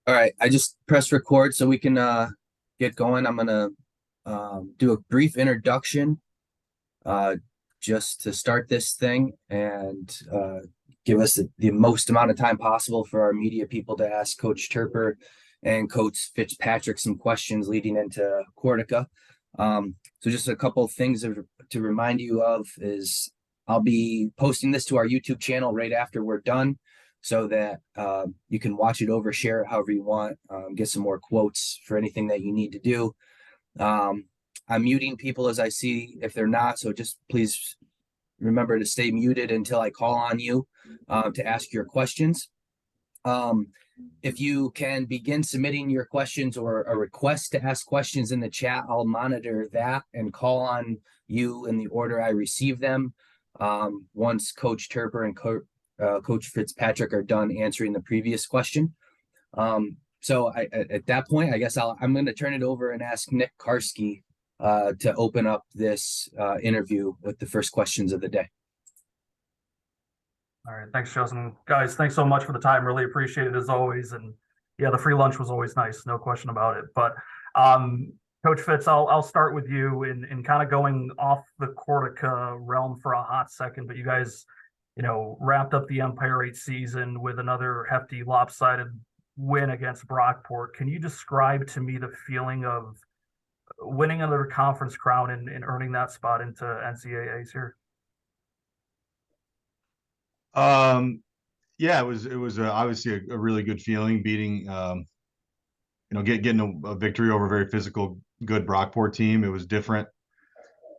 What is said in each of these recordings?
All right, I just pressed record so we can get going. I'm gonna do a brief introduction uh just to start this thing and give us the most amount of time possible for our media people to ask Coach Turper and Coach Fitzpatrick some questions leading into Cortaca. So just a couple of things to remind you of is I'll be posting this to our YouTube channel right after we're done so that you can watch it over, share it however you want, get some more quotes for anything that you need to do. Um, I'm muting people as I see if they're not, so just please remember to stay muted until I call on you to ask your questions. Um, if you can begin submitting your questions or a request to ask questions in the chat, I'll monitor that and call on you in the order I receive them. Once Coach Turper and Coach Fitzpatrick are done answering the previous question. At that point, I guess I'm going to turn it over and ask Nick Karski to open up this interview with the first questions of the day. All right. Thanks, Justin. Guys, thanks so much for the time. Really appreciate it as always. And yeah, the free lunch was always nice. No question about it. But um, Coach Fitz, I'll start with you in kind of going off the Cortaca realm for a hot second. But you guys, wrapped up the Empire 8 season with another hefty lopsided win against Brockport. Can you describe to me the feeling of winning another conference crown and earning that spot into NCAAs here? Yeah, it was obviously a really good feeling beating getting a victory over a very physical, good Brockport team. It was different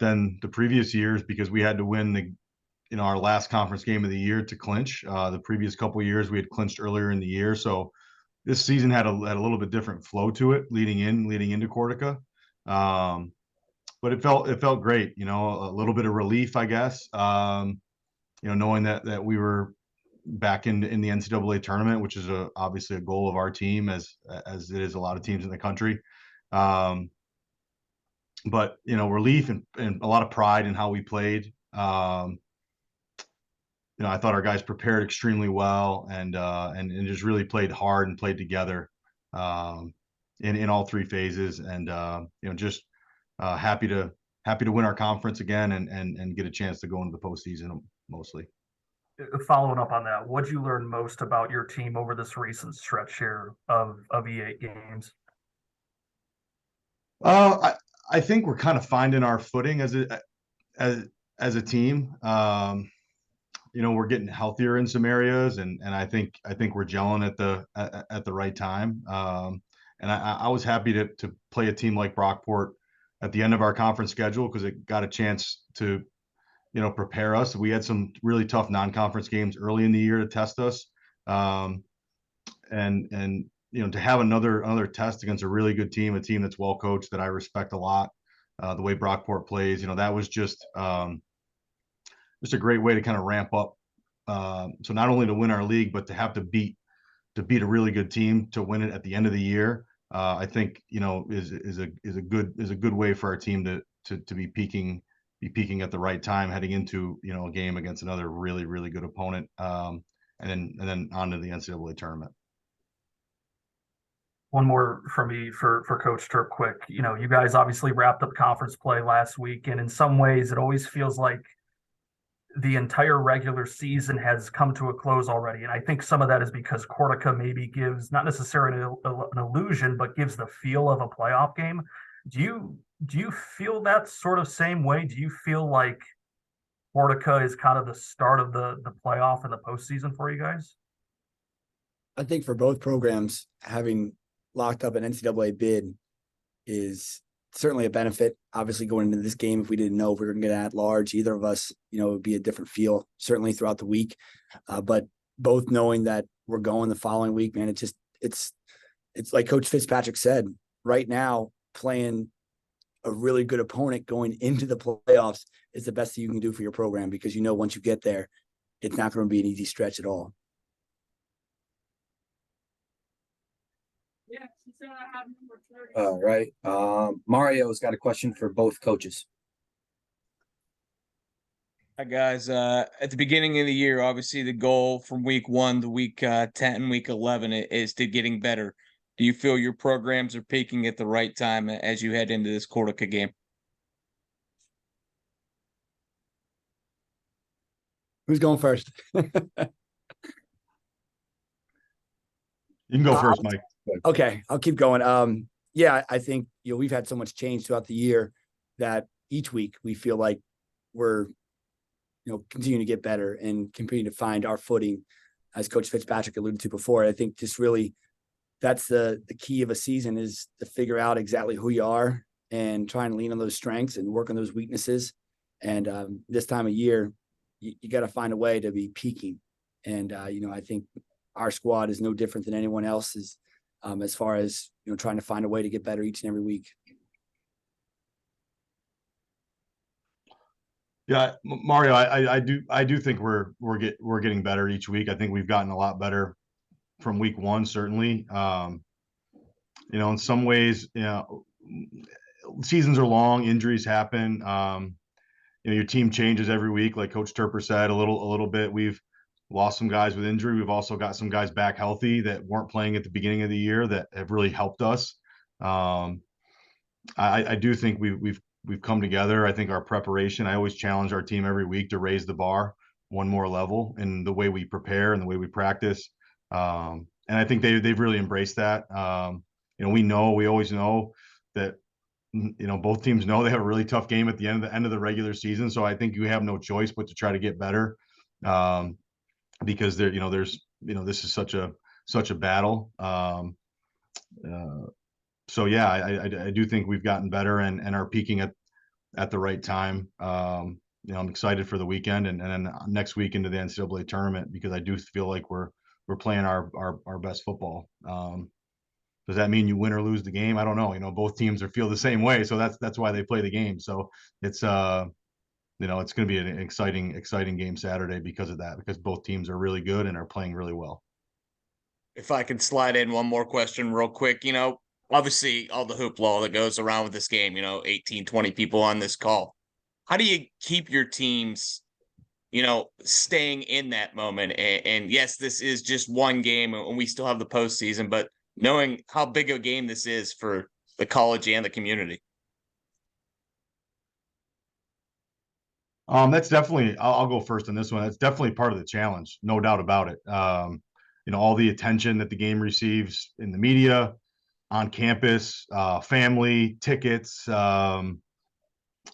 than the previous years because we had to win our last conference game of the year to clinch. The previous couple of years we had clinched earlier in the year, so this season had a little bit different flow to it leading into Cortaca. But it felt great, a little bit of relief, I guess. Knowing that we were back in the NCAA tournament, which is obviously a goal of our team, as it is a lot of teams in the country. But relief and a lot of pride in how we played. I thought our guys prepared extremely well and just really played hard and played together in all three phases. And just happy to win our conference again and get a chance to go into the postseason mostly. Following up on that, what'd you learn most about your team over this recent stretch here of E8 games? I think we're kind of finding our footing as a team. We're getting healthier in some areas, and I think we're gelling at the right time. And I was happy to play a team like Brockport at the end of our conference schedule because it got a chance to prepare us. We had some really tough non-conference games early in the year to test us. And to have another test against a really good team, a team that's well coached, that I respect a lot, the way Brockport plays, that was just a great way to kind of ramp up. So not only to win our league, but to have to beat a really good team to win it at the end of the year, I think is a good way for our team to be peaking at the right time, heading into a game against another really really good opponent, and then on to the NCAA tournament. One more for me for Coach Turp quick. You guys obviously wrapped up conference play last week, and in some ways it always feels like the entire regular season has come to a close already. And I think some of that is because Cortaca maybe gives not necessarily an illusion, but gives the feel of a playoff game. Do you feel that sort of same way? Do you feel like Cortaca is kind of the start of the playoff and the postseason for you guys? I think for both programs, having locked up an NCAA bid is certainly a benefit. Obviously, going into this game, if we didn't know if we were going to get at large, either of us, it would be a different feel, certainly throughout the week. But both knowing that we're going the following week, man, it's like Coach Fitzpatrick said, right now, playing a really good opponent going into the playoffs is the best thing you can do for your program, because once you get there, it's not going to be an easy stretch at all. All right. Mario's got a question for both coaches. Hi guys. At the beginning of the year, obviously the goal from week 1 to week 10, week 11 is to getting better. do you feel your programs are peaking at the right time as you head into this Cortaca game? Who's going first? You can go first, Mike. Okay, I'll keep going. Yeah, I think we've had so much change throughout the year that each week we feel like we're continuing to get better and continuing to find our footing, as Coach Fitzpatrick alluded to before. I think just really that's the key of a season, is to figure out exactly who you are and try and lean on those strengths and work on those weaknesses. And this time of year, you got to find a way to be peaking. And I think our squad is no different than anyone else's, as far as trying to find a way to get better each and every week. Yeah, Mario, I do think we're getting better each week. I think we've gotten a lot better from week one, certainly. In some ways, seasons are long, injuries happen. Your team changes every week, like Coach Turper said, a little bit. We've lost some guys with injury. We've also got some guys back healthy that weren't playing at the beginning of the year that have really helped us. I do think we've come together. I think our preparation, I always challenge our team every week to raise the bar one more level in the way we prepare and the way we practice. And I think they've really embraced that. We always know that, both teams know they have a really tough game at the end of the regular season. So I think you have no choice but to try to get better. Because this is such a battle. So yeah, I do think we've gotten better and are peaking at the right time. I'm excited for the weekend and then next week into the NCAA tournament, because I do feel like we're playing our best football. Does that mean you win or lose the game? I don't know. Both teams feel the same way, so that's why they play the game. So it's it's going to be an exciting game Saturday because of that, because both teams are really good and are playing really well. If I could slide in one more question real quick, obviously all the hoopla that goes around with this game, 18, 20 people on this call. How do you keep your teams, staying in that moment? And yes, this is just one game and we still have the postseason, but knowing how big a game this is for the college and the community. That's definitely, I'll go first on this one. That's definitely part of the challenge, no doubt about it. All the attention that the game receives in the media, on campus, family, tickets. You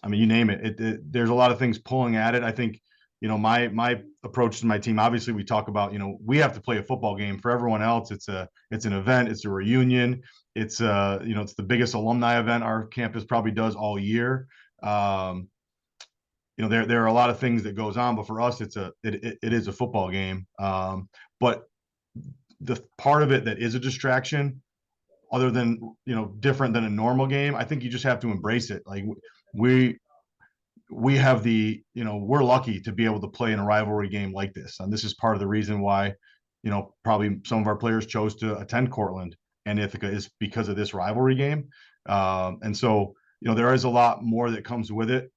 name it. There's a lot of things pulling at it. I think, my approach to my team, obviously we talk about, we have to play a football game. For everyone else, it's an event, it's a reunion. It's it's the biggest alumni event our campus probably does all year. There are a lot of things that goes on, but for us, it is a football game. But the part of it that is a distraction, other than, different than a normal game, I think you just have to embrace it. Like we have we're lucky to be able to play in a rivalry game like this. And this is part of the reason why, probably some of our players chose to attend Cortland and Ithaca, is because of this rivalry game. And so, there is a lot more that comes with it,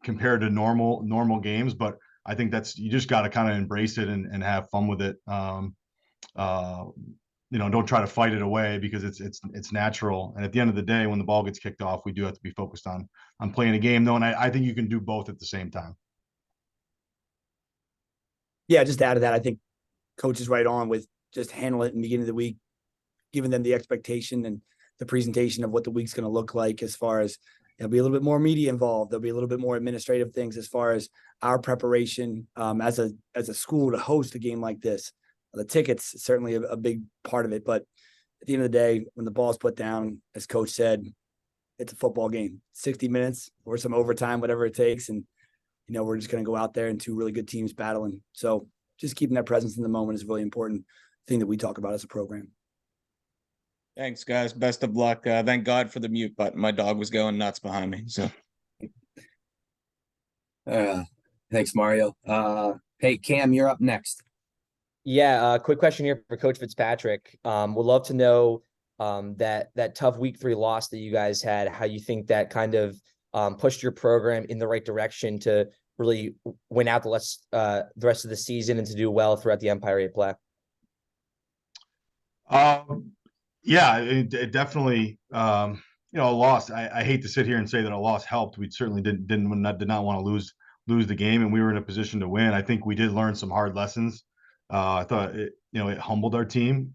compared to normal games, but I think you just got to kind of embrace it and have fun with it. Don't try to fight it away, because it's natural. And at the end of the day, when the ball gets kicked off, we do have to be focused on playing a game, though. And I think you can do both at the same time. Yeah, just to add to that, I think Coach is right on with just handling it in the beginning of the week, giving them the expectation and the presentation of what the week's going to look like, as far as there'll be a little bit more media involved. There'll be a little bit more administrative things as far as our preparation as a school to host a game like this. The tickets certainly a big part of it, but at the end of the day, when the ball's put down, as Coach said, it's a football game. 60 minutes or some overtime, whatever it takes, and we're just going to go out there and two really good teams battling. So just keeping that presence in the moment is a really important thing that we talk about as a program. Thanks, guys. Best of luck. Thank God for the mute button. My dog was going nuts behind me. So, Thanks, Mario. Hey, Cam, you're up next. Yeah, quick question here for Coach Fitzpatrick. Would love to know that tough week 3 loss that you guys had, how you think that kind of pushed your program in the right direction to really win out the rest of the season and to do well throughout the Empire 8 play. Yeah, it definitely, you know, a loss. I hate to sit here and say that a loss helped. We certainly did not want to lose the game, and we were in a position to win. I think we did learn some hard lessons. I thought it, you know, it humbled our team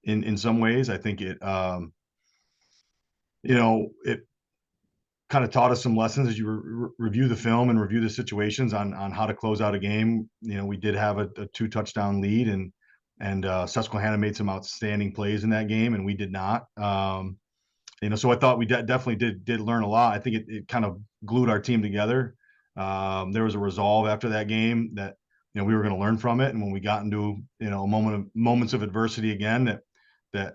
in some ways. I think it, you know, it kind of taught us some lessons as you review the film and review the situations on how to close out a game. You know, we did have a 2 touchdown lead, and Susquehanna made some outstanding plays in that game, and we did not. You know, so I thought we definitely did learn a lot. I think it kind of glued our team together. There was a resolve after that game that, you know, we were going to learn from it, and when we got into, you know, moments of adversity again, that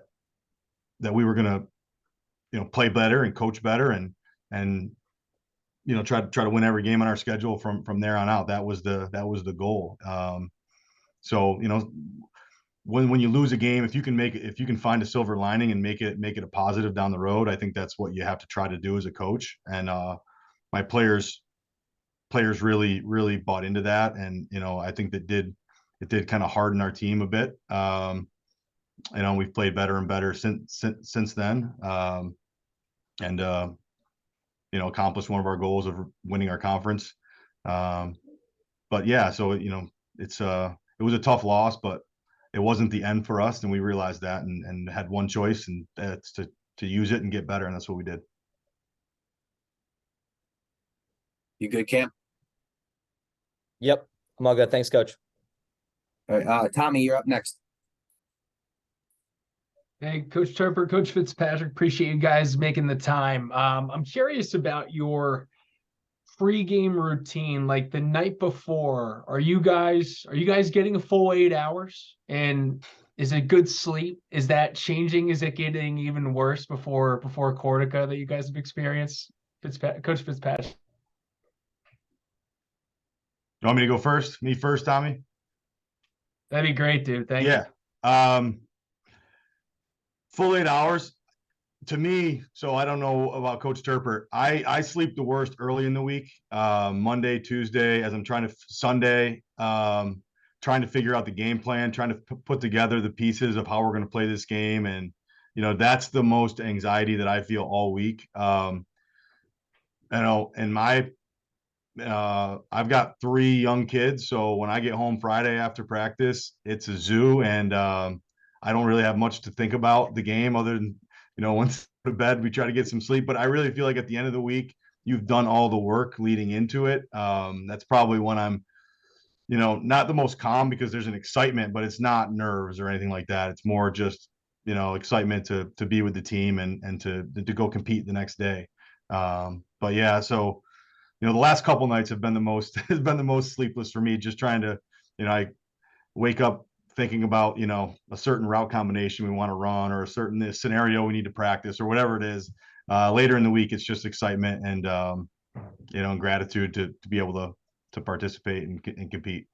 we were going to, you know, play better and coach better, and you know, try to win every game on our schedule from there on out. That was the goal. So, you know, when you lose a game, if you can find a silver lining and make it a positive down the road, I think that's what you have to try to do as a coach. And my players really bought into that, and you know, I think it did kind of harden our team a bit. You know, we've played better and better since then, and you know, accomplished one of our goals of winning our conference. But yeah, so you know, it was a tough loss, but it wasn't the end for us, and we realized that, and had one choice, and that's to use it and get better, and that's what we did. You good, Cam? Yep, I'm all good. Thanks, Coach. All right, Tommy, you're up next. Hey, Coach Turper, Coach Fitzpatrick, appreciate you guys making the time. I'm curious about your pregame routine, like the night before. Are you guys getting a full 8 hours? And is it good sleep? Is that changing? Is it getting even worse before Cortaca that you guys have experienced? Coach Fitzpatrick. You want me to go first? Me first, Tommy? That'd be great, dude. Thank you. Yeah. Full 8 hours to me. So I don't know about Coach Turper. I sleep the worst early in the week, Monday, Tuesday, as I'm trying to Sunday, trying to figure out the game plan, trying to put together the pieces of how we're going to play this game. And, you know, that's the most anxiety that I feel all week. You know, and I've got 3 young kids. So when I get home Friday after practice, it's a zoo, and I don't really have much to think about the game other than, you know, once to bed, we try to get some sleep. But I really feel like at the end of the week, you've done all the work leading into it. That's probably when I'm, you know, not the most calm, because there's an excitement, but it's not nerves or anything like that. It's more just, you know, excitement to be with the team, and to go compete the next day. But yeah, so, you know, the last couple nights have been the most sleepless for me, just trying to, you know, I wake up thinking about, you know, a certain route combination we want to run, or a certain scenario we need to practice, or whatever it is. Later in the week, it's just excitement and, you know, and gratitude to be able to participate and compete.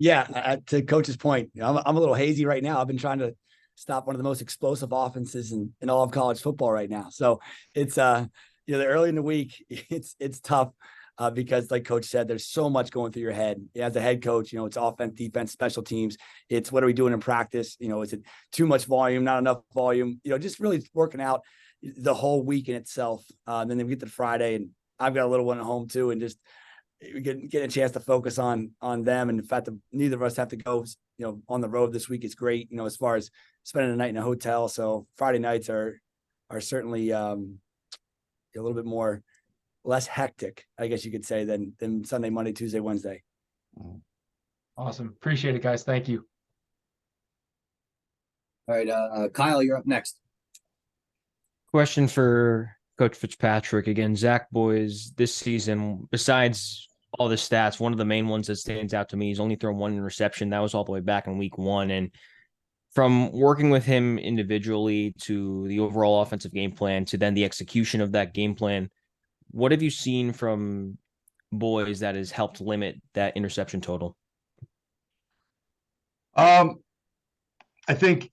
Yeah, to Coach's point, I'm a little hazy right now. I've been trying to stop one of the most explosive offenses in all of college football right now. So it's you know, early in the week, it's tough because, like Coach said, there's so much going through your head as a head coach. You know, it's offense, defense, special teams. It's what are we doing in practice? You know, is it too much volume, not enough volume? You know, just really working out the whole week in itself. And then we get to Friday, and I've got a little one at home too, and just get a chance to focus on them. And the fact that neither of us have to go, you know, on the road this week is great, you know, as far as spending a night in a hotel. So Friday nights are certainly a little bit less hectic, I guess you could say, than Sunday, Monday, Tuesday, Wednesday. Awesome. Appreciate it, guys. Thank you. All right, Kyle, you're up next. Question for Coach Fitzpatrick again. Zach Boys this season, besides all the stats, one of the main ones that stands out to me is only thrown 1 interception. That was all the way back in week 1. And from working with him individually to the overall offensive game plan to then the execution of that game plan, what have you seen from Boys that has helped limit that interception total? I think,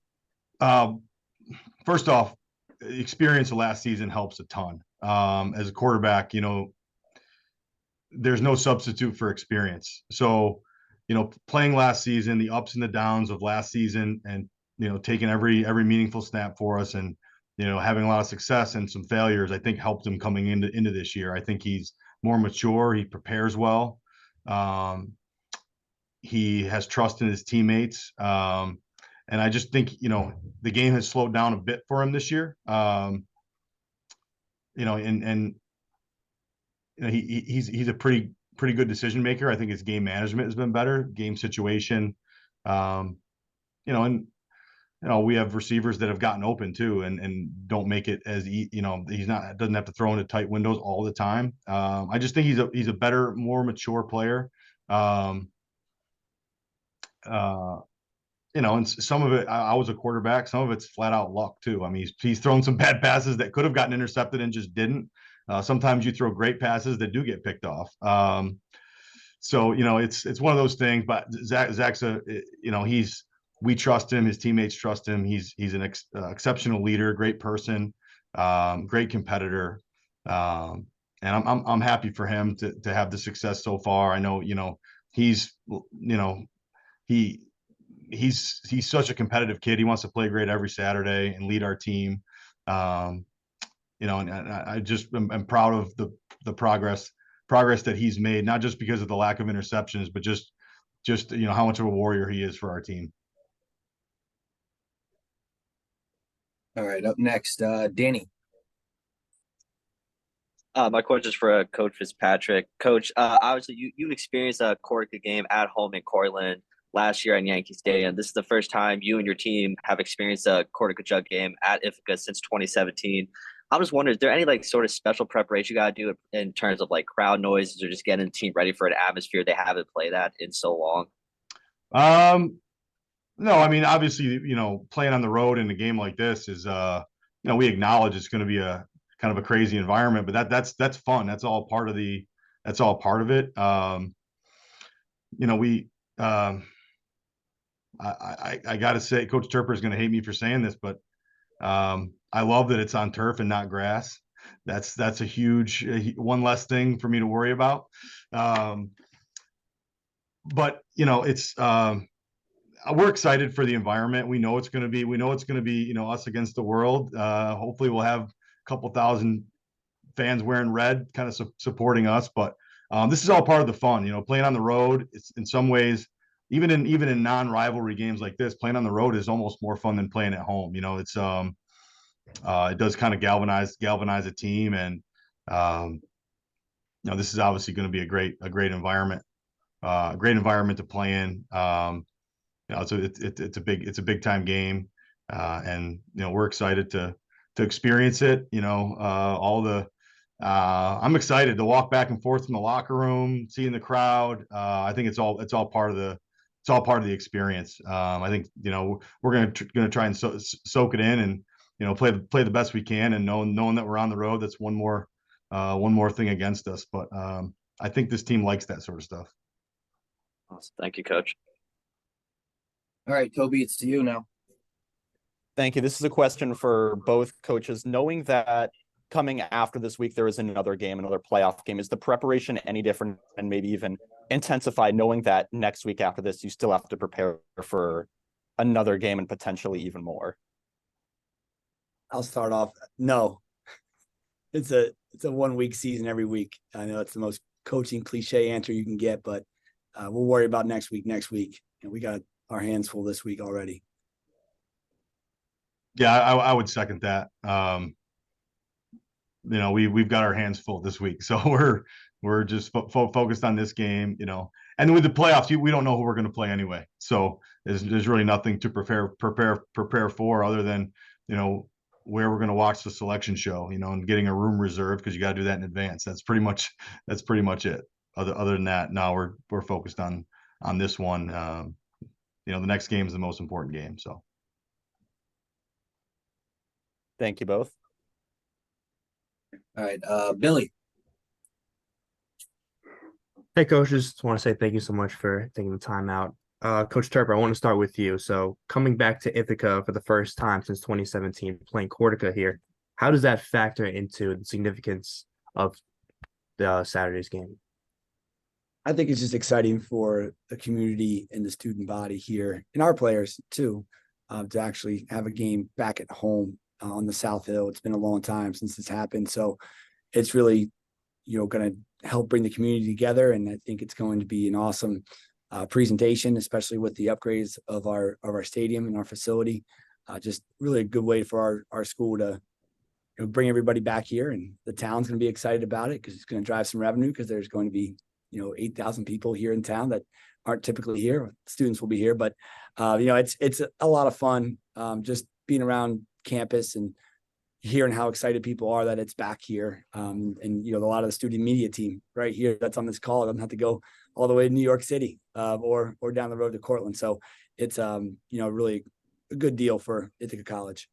first off, experience of last season helps a ton. As a quarterback, you know, there's no substitute for experience. So playing last season, the ups and the downs of last season, and taking every meaningful snap for us, and having a lot of success and some failures, I think helped him coming into this year. I think he's more mature. He prepares well. He has trust in his teammates. And I just think, the game has slowed down a bit for him this year. He's a pretty good decision maker. I think his game management has been better, game situation. We have receivers that have gotten open too, and don't make it as doesn't have to throw into tight windows all the time. I just think he's a better, more mature player. And some of it, I was a quarterback. Some of it's flat out luck too. I mean, he's thrown some bad passes that could have gotten intercepted and just didn't. Sometimes you throw great passes that do get picked off. So it's one of those things. But Zach's we trust him. His teammates trust him. He's an exceptional leader, great person, great competitor. And I'm happy for him to have the success so far. I know he's such a competitive kid. He wants to play great every Saturday and lead our team. And I just am proud of the progress that he's made, not just because of the lack of interceptions, but just how much of a warrior he is for our team. All right, up next, Danny. My question is for Coach Fitzpatrick. Coach, obviously you experienced a Cortaca game at home in Cortland last year at Yankee Stadium. This is the first time you and your team have experienced a Cortaca Jug game at Ithaca since 2017. I'm just wondering, is there any sort of special preparation you got to do in terms of crowd noises, or just getting the team ready for an atmosphere they haven't played that in so long? No, I mean, obviously, playing on the road in a game like this is, we acknowledge it's going to be a kind of a crazy environment, but that's fun. That's all part of it. I got to say, Coach Turper is going to hate me for saying this, but I love that it's on turf and not grass. That's a huge one less thing for me to worry about. But it's we're excited for the environment. We know it's going to be us against the world. Hopefully we'll have a couple thousand fans wearing red, kind of supporting us. But this is all part of the fun. Playing on the road, it's in some ways, even in non-rivalry games like this, playing on the road is almost more fun than playing at home. It's it does kind of galvanize a team, and this is obviously going to be a great environment, to play in. It's a big time game, and we're excited to experience it. I'm excited to walk back and forth from the locker room, seeing the crowd. I think it's all part of the experience. I think we're gonna try and soak it in, and play the best we can, and knowing that we're on the road, that's one more thing against us. But I think this team likes that sort of stuff. Awesome. Thank you, Coach. All right, Toby, it's to you now. Thank you. This is a question for both coaches. Knowing that coming after this week, there is another playoff game, is the preparation any different, and maybe even intensified, knowing that next week after this, you still have to prepare for another game and potentially even more? I'll start off. No, it's a 1 week season every week. I know it's the most coaching cliche answer you can get, but we'll worry about next week. And we got our hands full this week already. Yeah, I would second that. We've got our hands full this week, so we're just focused on this game. And with the playoffs, we don't know who we're going to play anyway. So there's really nothing to prepare for, other than where we're going to watch the selection show, and getting a room reserved, because you got to do that in advance. That's pretty much it. Other than that, now we're focused on this one. The next game is the most important game. So thank you both. All right, Billy. Hey, coaches, just want to say thank you so much for taking the time out. Coach Turper, I want to start with you. So coming back to Ithaca for the first time since 2017, playing Cortaca here, how does that factor into the significance of the Saturday's game? I think it's just exciting for the community and the student body here and our players too, to actually have a game back at home on the South Hill. It's been a long time since this happened. So it's really, going to help bring the community together. And I think it's going to be an awesome presentation, especially with the upgrades of our stadium and our facility. Just really a good way for our school to bring everybody back here, and the town's going to be excited about it because it's going to drive some revenue, because there's going to be 8,000 people here in town that aren't typically here. Students will be here, but it's a lot of fun just being around campus and hearing how excited people are that it's back here. And a lot of the student media team right here that's on this call doesn't have to go all the way to New York City or down the road to Cortland. So it's really a good deal for Ithaca College.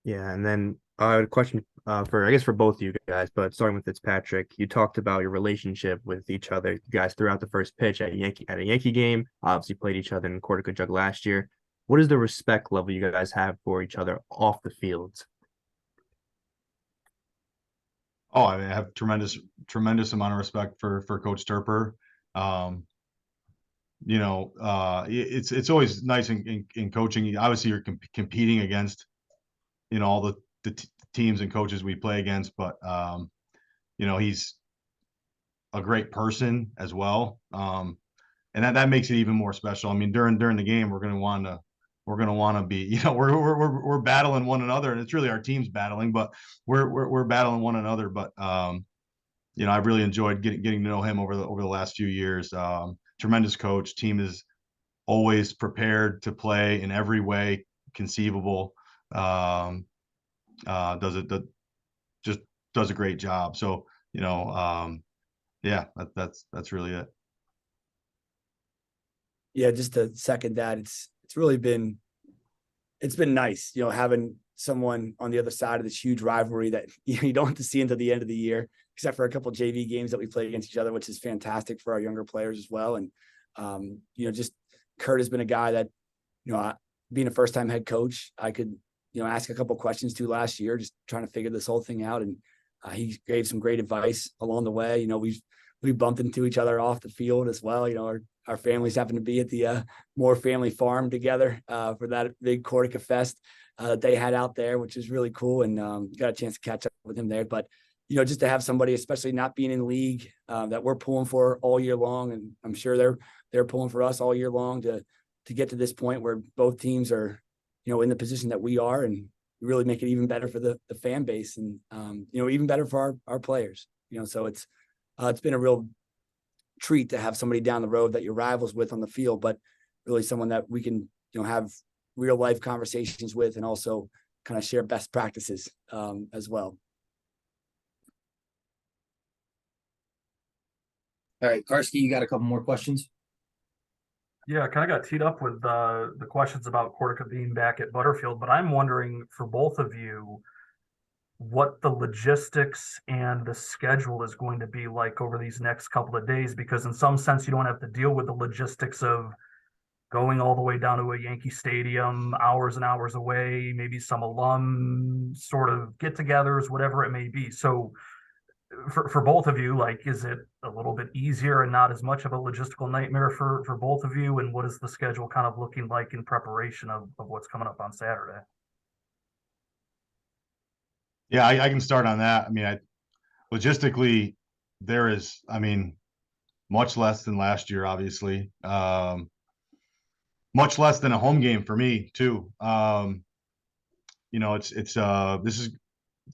Yeah, and then a question for both of you guys, but starting with Fitzpatrick, you talked about your relationship with each other, you guys, throughout the first pitch at a Yankee game. Obviously, played each other in Cortaca Jug last year. What is the respect level you guys have for each other off the field? Oh, I mean, I have tremendous amount of respect for Coach Turper. It's always nice in coaching. Obviously, you're competing against all the teams and coaches we play against, but he's a great person as well, and that makes it even more special. I mean, during the game, we're gonna want to be, we're battling one another, and it's really our team's battling, but we're battling one another. But I've really enjoyed getting to know him over the last few years. Tremendous coach. Team is always prepared to play in every way conceivable. Does a great job. So that's really it. Yeah, just to second that, it's been nice, having someone on the other side of this huge rivalry that you don't have to see until the end of the year, except for a couple of JV games that we play against each other, which is fantastic for our younger players as well. And just Kurt has been a guy that being a first-time head coach, I could ask a couple of questions to last year, just trying to figure this whole thing out. And he gave some great advice along the way. We bumped into each other off the field as well. Our families happen to be at the Moore family farm together for that big Cortaca Fest that they had out there, which is really cool. And got a chance to catch up with him there. But, just to have somebody, especially not being in league, that we're pulling for all year long. And I'm sure they're pulling for us all year long to get to this point where both teams are, in the position that we are, and really make it even better for the fan base, and even better for our players. So it's been a real treat to have somebody down the road that you're rivals with on the field, but really someone that we can have real life conversations with, and also kind of share best practices as well. All right, Karski, you got a couple more questions? Yeah, kind of got teed up with the questions about Cortaca being back at Butterfield, but I'm wondering for both of you what the logistics and the schedule is going to be like over these next couple of days, because in some sense you don't have to deal with the logistics of going all the way down to a Yankee Stadium, hours and hours away, maybe some alum sort of get-togethers, whatever it may be. So for both of you, like, is it a little bit easier and not as much of a logistical nightmare for both of you? And what is the schedule kind of looking like in preparation of what's coming up on Saturday? Yeah, I can start on that. I mean, logistically, there is, much less than last year, obviously. Much less than a home game for me too. This is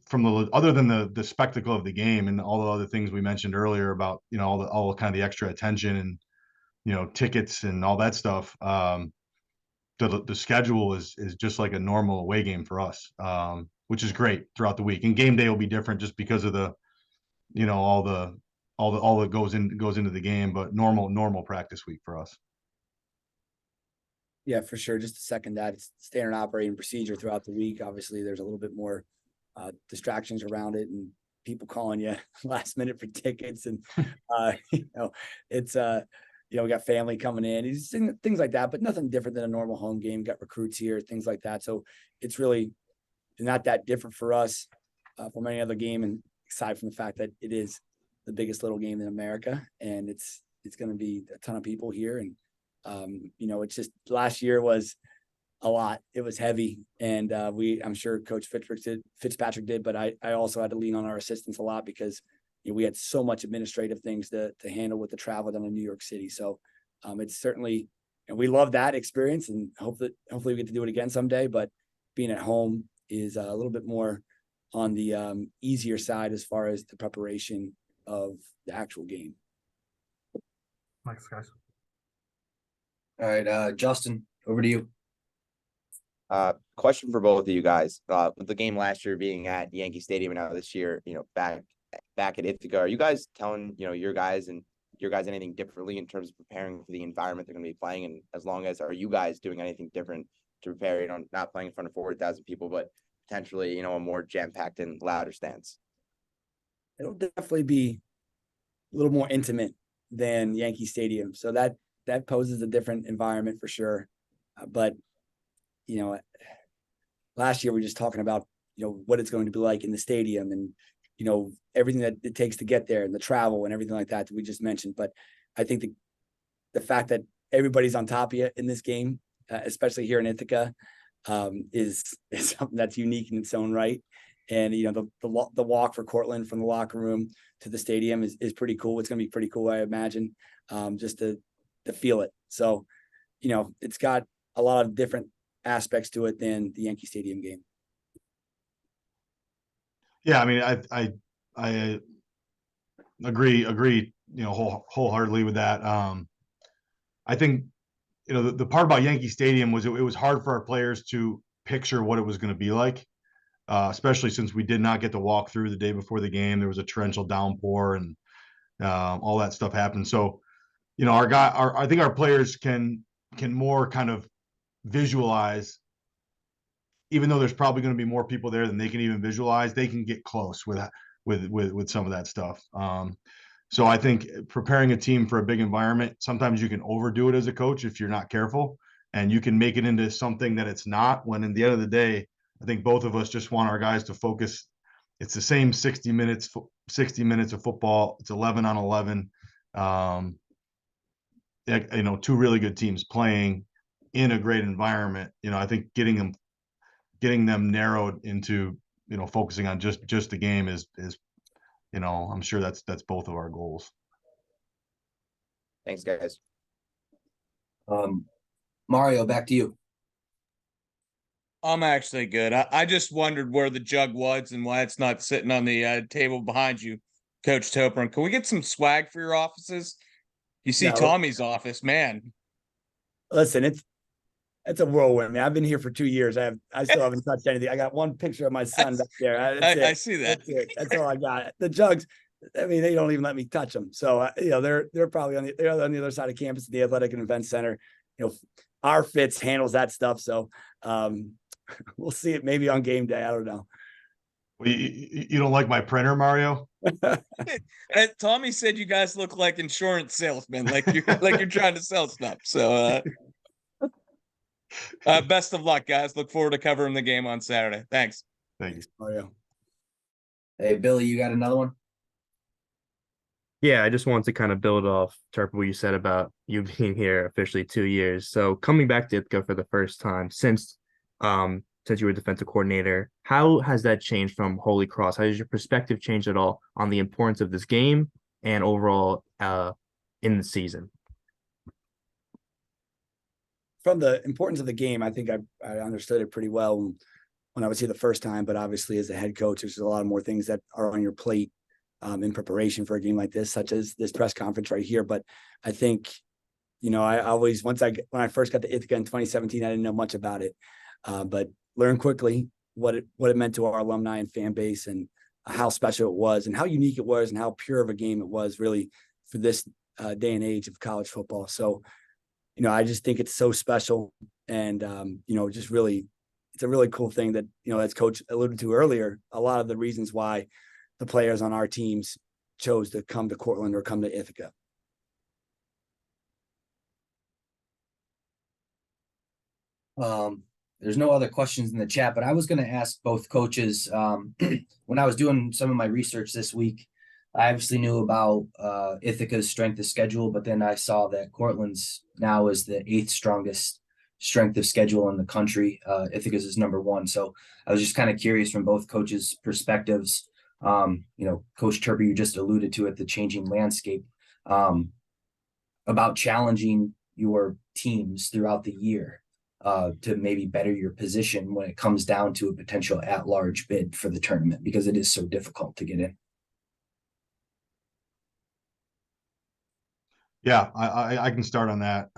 from other than the spectacle of the game and all the other things we mentioned earlier about all kind of the extra attention and tickets and all that stuff. The schedule is just like a normal away game for us, which is great throughout the week. And game day will be different just because of the all that goes into the game, but normal practice week for us. Yeah, for sure. Just to second that, it's standard operating procedure throughout the week. Obviously, there's a little bit more distractions around it, and people calling you last minute for tickets, and it's we got family coming in, things like that, but nothing different than a normal home game. Got recruits here, things like that. So it's really not that different for us from any other game, and aside from the fact that it is the biggest little game in America, and it's going to be a ton of people here. And it's just last year was a lot. It was heavy, and I'm sure Coach Fitzpatrick did, but I also had to lean on our assistants a lot because we had so much administrative things to handle with the travel down to New York City. So it's certainly, and we love that experience, and hopefully we get to do it again someday. But being at home is a little bit more on the easier side as far as the preparation of the actual game. Thanks, guys. All right, Justin, over to you. Question for both of you guys. With the game last year being at Yankee Stadium and now this year, back at Ithaca, are you guys telling, your guys anything differently in terms of preparing for the environment they're going to be playing? And as long as, are you guys doing anything different to prepare, not playing in front of 40,000 people, but potentially, a more jam-packed and louder stance? It'll definitely be a little more intimate than Yankee Stadium. So that poses a different environment for sure. But, last year we were just talking about, what it's going to be like in the stadium and, everything that it takes to get there and the travel and everything like that we just mentioned. But I think the fact that everybody's on top of you in this game, especially here in Ithaca, is something that's unique in its own right. And, the walk for Cortland from the locker room to the stadium is pretty cool. It's going to be pretty cool, I imagine, just to feel it. So, it's got a lot of different aspects to it than the Yankee Stadium game. Yeah, I mean, I agree, wholeheartedly with that. I think, the part about Yankee Stadium was it was hard for our players to picture what it was going to be like, especially since we did not get to walk through the day before the game. There was a torrential downpour and all that stuff happened. So, I think our players can more kind of visualize, even though there's probably going to be more people there than they can even visualize, they can get close with some of that stuff. So I think preparing a team for a big environment, sometimes you can overdo it as a coach if you're not careful, and you can make it into something that it's not, when in the end of the day, I think both of us just want our guys to focus. It's the same 60 minutes of football. It's 11 on 11. Two really good teams playing in a great environment. I think getting them narrowed into, focusing on just the game is, I'm sure that's both of our goals. Thanks, guys. Mario, back to you. I'm actually good. I just wondered where the jug was and why it's not sitting on the table behind you, Coach Topran. Can we get some swag for your offices? You see Tommy's office, man. Listen, it's a whirlwind, man. I've been here for 2 years. I still haven't touched anything. I got one picture of my son back there. I see that. That's all I got. The jugs, I mean, they don't even let me touch them. So they're probably on the other side of campus at the Athletic and Event Center. Our Fitz handles that stuff. So we'll see it maybe on game day. I don't know. Well, you don't like my printer, Mario? And Tommy said you guys look like insurance salesmen, like you're trying to sell stuff. So best of luck, guys. Look forward to covering the game on Saturday. Thanks. Thanks, Mario. Hey, Billy, you got another one? Yeah, I just wanted to kind of build off, Turp, what you said about you being here officially 2 years. So coming back to Ithaca for the first time since you were defensive coordinator, how has that changed from Holy Cross? How has your perspective changed at all on the importance of this game and overall in the season? From the importance of the game, I think I understood it pretty well when I was here the first time, but obviously as a head coach, there's a lot more things that are on your plate in preparation for a game like this, such as this press conference right here. But I think, I always, when I first got to Ithaca in 2017, I didn't know much about it, but learned quickly what it meant to our alumni and fan base, and how special it was, and how unique it was, and how pure of a game it was really for this day and age of college football. So, I just think it's so special, and just really, it's a really cool thing that, as Coach alluded to earlier, a lot of the reasons why the players on our teams chose to come to Cortland or come to Ithaca. There's no other questions in the chat, but I was going to ask both coaches, when I was doing some of my research this week, I obviously knew about Ithaca's strength of schedule, but then I saw that Cortland's now is the 8th strongest strength of schedule in the country. Ithaca's is number 1. So I was just kind of curious from both coaches' perspectives. Coach Turper, you just alluded to it, the changing landscape, about challenging your teams throughout the year to maybe better your position when it comes down to a potential at-large bid for the tournament, because it is so difficult to get in. Yeah, I can start on that.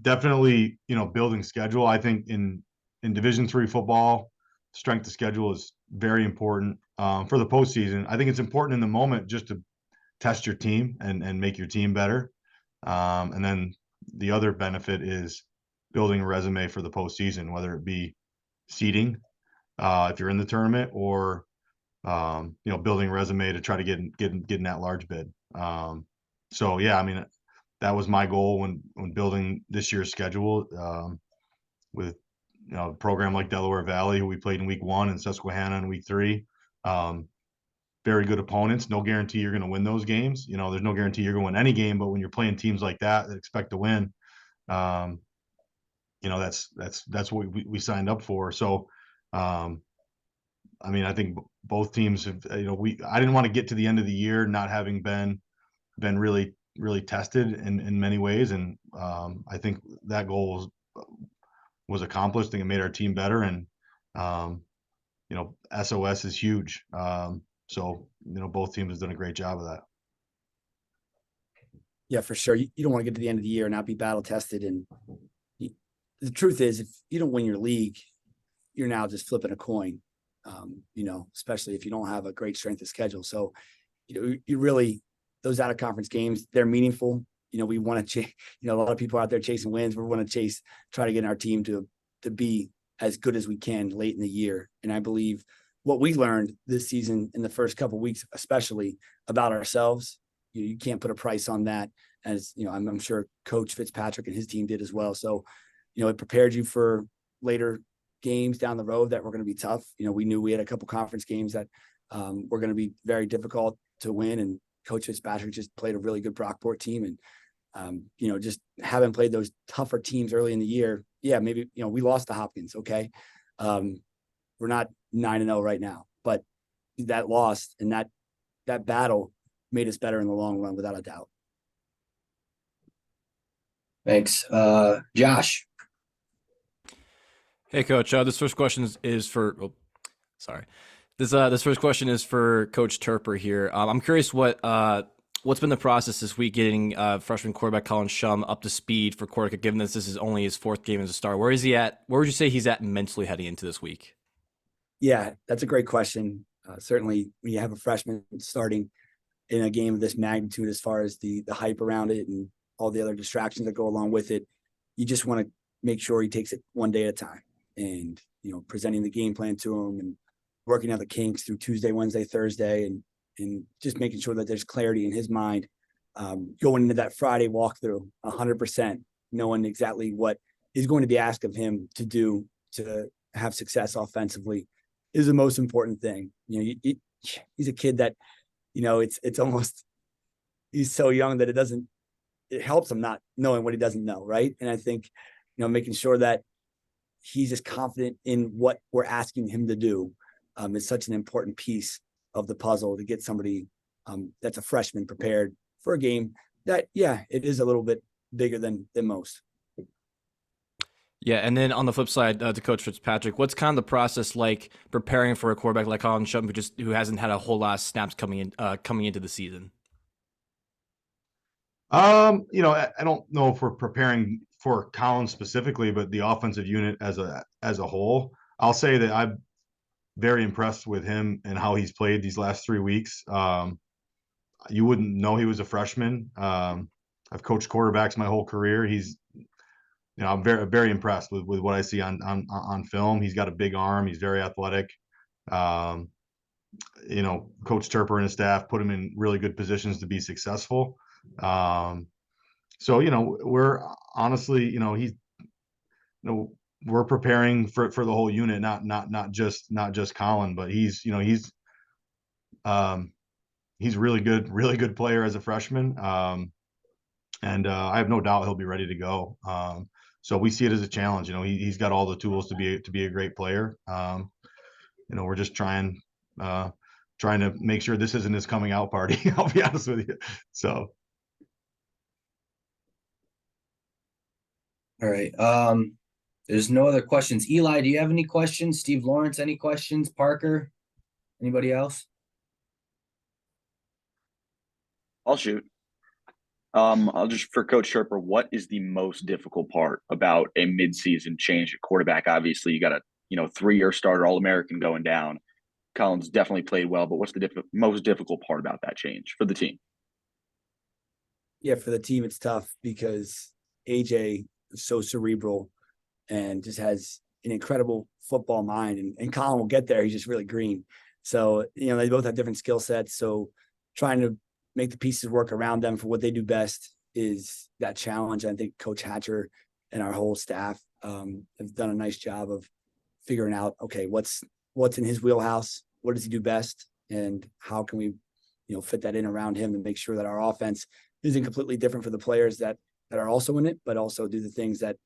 Definitely, building schedule. I think in Division III football, strength of schedule is very important for the postseason. I think it's important in the moment just to test your team and make your team better. And then the other benefit is building a resume for the postseason, whether it be seeding if you're in the tournament, or building a resume to try to get in that large bid. So yeah, I mean, that was my goal when building this year's schedule with a program like Delaware Valley, who we played in week 1, and Susquehanna in week 3. Very good opponents. No guarantee you're going to win those games. There's no guarantee you're going to win any game, but when you're playing teams like that expect to win, that's what we signed up for. So, I mean, I think both teams have, I didn't want to get to the end of the year not having been really, really tested in many ways. And I think that goal was accomplished. I think it made our team better. And, SOS is huge. So, both teams have done a great job of that. Yeah, for sure. You don't want to get to the end of the year and not be battle tested. And the truth is, if you don't win your league, you're now just flipping a coin, especially if you don't have a great strength of schedule. So, you really, those out of conference games, they're meaningful. We want to chase, a lot of people out there chasing wins. We want to try to get our team to be as good as we can late in the year. And I believe what we learned this season in the first couple of weeks, especially about ourselves, you can't put a price on that. As I'm sure Coach Fitzpatrick and his team did as well. So, it prepared you for later games down the road that were going to be tough. We knew we had a couple conference games that were going to be very difficult to win, and Coach Fitzpatrick just played a really good Brockport team. And just having played those tougher teams early in the year, yeah, maybe we lost to Hopkins. Okay, we're not 9-0 right now, but that loss and that battle made us better in the long run, without a doubt. Thanks. Josh. Hey, Coach. This first question is for. Oh, sorry. This first question is for Coach Turper here. I'm curious what's been the process this week getting freshman quarterback Colin Shum up to speed for Cortaca, given that this is only his 4th game as a starter. Where is he at? Where would you say he's at mentally heading into this week? Yeah, that's a great question. Certainly, when you have a freshman starting in a game of this magnitude, as far as the hype around it and all the other distractions that go along with it, you just want to make sure he takes it one day at a time, and presenting the game plan to him and working out the kinks through Tuesday, Wednesday, Thursday, and just making sure that there's clarity in his mind going into that Friday walkthrough 100%, knowing exactly what is going to be asked of him to do to have success offensively is the most important thing. He's a kid that, it's almost, he's so young that it helps him not knowing what he doesn't know. Right. And I think, making sure that he's just confident in what we're asking him to do is such an important piece of the puzzle to get somebody that's a freshman prepared for a game that, yeah, it is a little bit bigger than most. Yeah, and then on the flip side, to Coach Fitzpatrick, what's kind of the process like preparing for a quarterback like Colin Shum, who hasn't had a whole lot of snaps coming into the season? I don't know if we're preparing for Colin specifically, but the offensive unit as a whole. I'll say that I'm very impressed with him and how he's played these last 3 weeks. You wouldn't know he was a freshman. I've coached quarterbacks my whole career. I'm very, very impressed with what I see on film. He's got a big arm. He's very athletic. Coach Turper and his staff put him in really good positions to be successful. So, we're honestly, we're preparing for the whole unit, not just Colin, but he's he's really good player as a freshman. And I have no doubt he'll be ready to go. So we see it as a challenge. You know, he's got all the tools to be a great player. You know, we're just trying to make sure this isn't his coming out party. I'll be honest with you. So. All right. There's no other questions. Eli, do you have any questions? Steve Lawrence, any questions? Parker? Anybody else? I'll shoot. I'll just for Coach Sherper, what is the most difficult part about a midseason change at quarterback? Obviously, you got a 3-year starter, All-American going down. Collins definitely played well, but what's the most difficult part about that change for the team? Yeah, for the team, it's tough because AJ is so cerebral and just has an incredible football mind. And Colin will get there. He's just really green. So, they both have different skill sets. So trying to make the pieces work around them for what they do best is that challenge. I think Coach Hatcher and our whole staff have done a nice job of figuring out, okay, what's in his wheelhouse, what does he do best, and how can we, fit that in around him and make sure that our offense isn't completely different for the players that are also in it, but also do the things that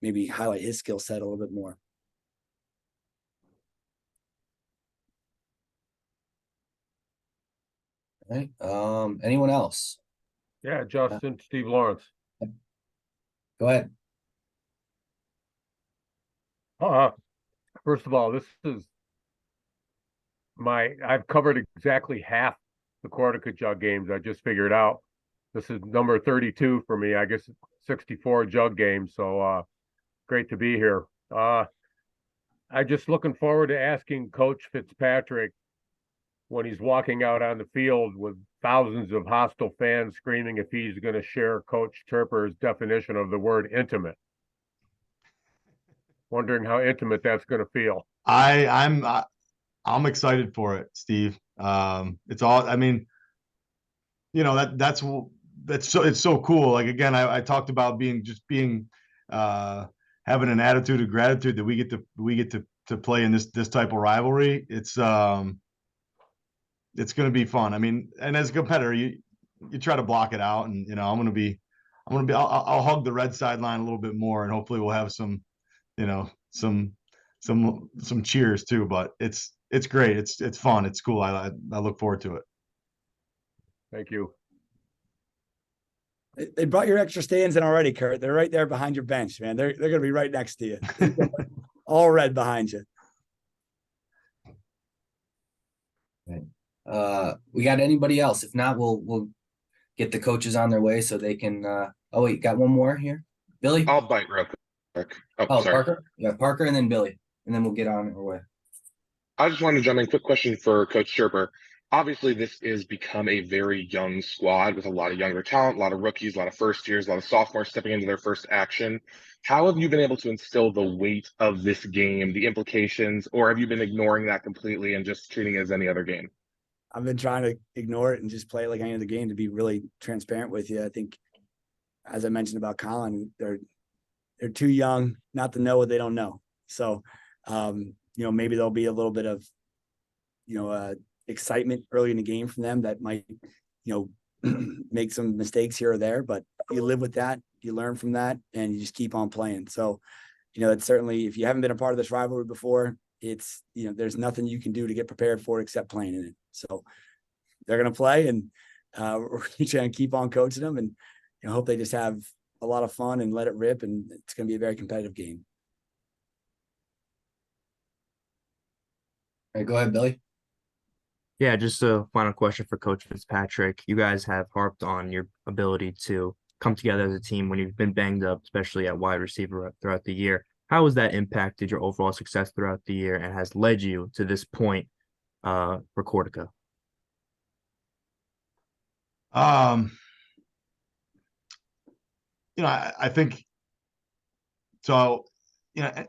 maybe highlight his skill set a little bit more. All right. Anyone else? Yeah, Justin, Steve Lawrence. Go ahead. First of all, this is I've covered exactly half the Cortaca Jug games. I just figured out this is number 32 for me. I guess 64 Jug games. So great to be here. I just looking forward to asking Coach Fitzpatrick when he's walking out on the field with thousands of hostile fans screaming if he's going to share Coach Turper's definition of the word intimate. Wondering how intimate that's going to feel. I'm excited for it, Steve. It's all, I mean, it's so cool. Like, again, I talked about being having an attitude of gratitude that we get to play in this type of rivalry. It's going to be fun. I mean, and as a competitor, you try to block it out, and I'll hug the red sideline a little bit more, and hopefully we'll have some cheers too. But it's great. It's fun. It's cool. I look forward to it. Thank you. They brought your extra stands in already, Kurt. They're right there behind your bench, man. They're going to be right next to you. All red behind you. We got anybody else? If not, we'll get the coaches on their way so they can. Oh wait, got one more here, Billy. I'll bite real quick. Oh, sorry. Parker. Yeah, Parker, and then Billy, and then we'll get on our way. I just wanted to jump in. Quick question for Coach Sherper. Obviously, this has become a very young squad with a lot of younger talent, a lot of rookies, a lot of first years, a lot of sophomores stepping into their first action. How have you been able to instill the weight of this game, the implications, or have you been ignoring that completely and just treating it as any other game? I've been trying to ignore it and just play it like any other game, to be really transparent with you. I think, as I mentioned about Colin, they're too young not to know what they don't know. So, maybe there'll be a little bit of, excitement early in the game from them that might, make some mistakes here or there, but you live with that, you learn from that, and you just keep on playing. So, it's certainly, if you haven't been a part of this rivalry before, it's, there's nothing you can do to get prepared for it except playing in it. So they're going to play, and we're going to keep on coaching them, and hope they just have a lot of fun and let it rip. And it's going to be a very competitive game. All right, go ahead, Billy. Yeah, just a final question for Coach Fitzpatrick. You guys have harped on your ability to come together as a team when you've been banged up, especially at wide receiver throughout the year. How has that impacted your overall success throughout the year and has led you to this point for Cortaca? I think so.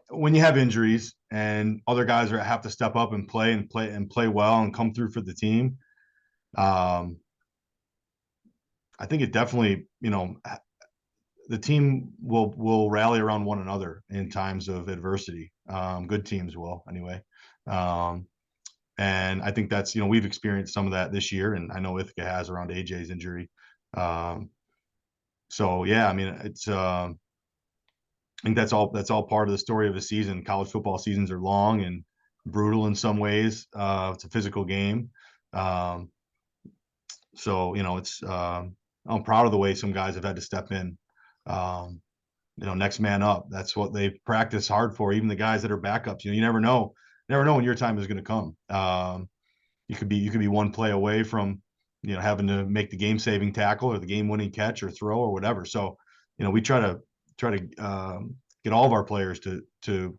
When you have injuries and other guys have to step up and play well and come through for the team, I think it definitely, the team will rally around one another in times of adversity. Good teams will, anyway. And I think that's, we've experienced some of that this year, and I know Ithaca has around AJ's injury. So yeah, I mean, it's I think that's all part of the story of the season. College football seasons are long and brutal in some ways. It's a physical game. So, it's I'm proud of the way some guys have had to step in. Next man up. That's what they practice hard for. Even the guys that are backups, you never know when your time is going to come. You could be one play away from, having to make the game saving tackle or the game winning catch or throw or whatever. So, we try to get all of our players to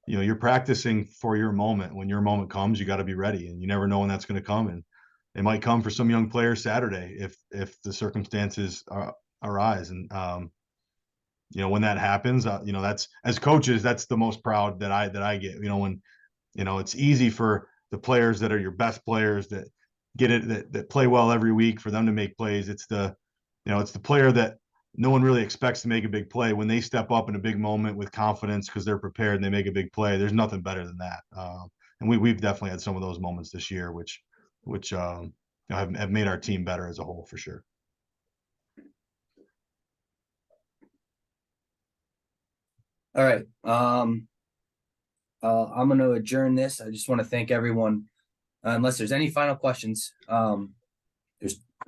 you're practicing for your moment. When your moment comes, you got to be ready, and you never know when that's going to come. And it might come for some young players Saturday if the circumstances arise. And when that happens, that's, as coaches, that's the most proud that I get. When it's easy for the players that are your best players that get it, that play well every week, for them to make plays. It's the player that no one really expects to make a big play. When they step up in a big moment with confidence because they're prepared and they make a big play, there's nothing better than that. And we've definitely had some of those moments this year, which have made our team better as a whole, for sure. All right. I'm going to adjourn this. I just want to thank everyone. Unless there's any final questions, I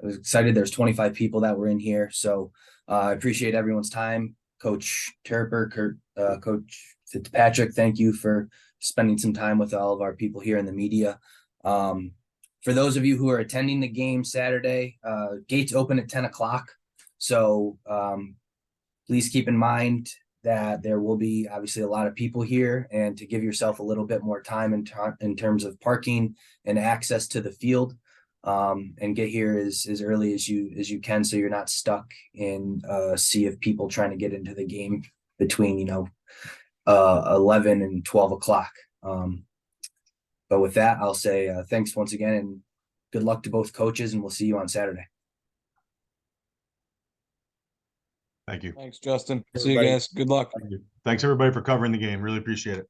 was excited. There's 25 people that were in here, so I appreciate everyone's time. Coach Terper, Coach Fitzpatrick, thank you for spending some time with all of our people here in the media. For those of you who are attending the game Saturday, gates open at 10 o'clock. So please keep in mind that there will be obviously a lot of people here, and to give yourself a little bit more time in terms of parking and access to the field, and get here as early as you can, so you're not stuck in a sea of people trying to get into the game between 11 and 12 o'clock. But with that, I'll say thanks once again, and good luck to both coaches, and we'll see you on Saturday. Thank you. Thanks, Justin. See you guys. Good luck. Thanks everybody for covering the game. Really appreciate it.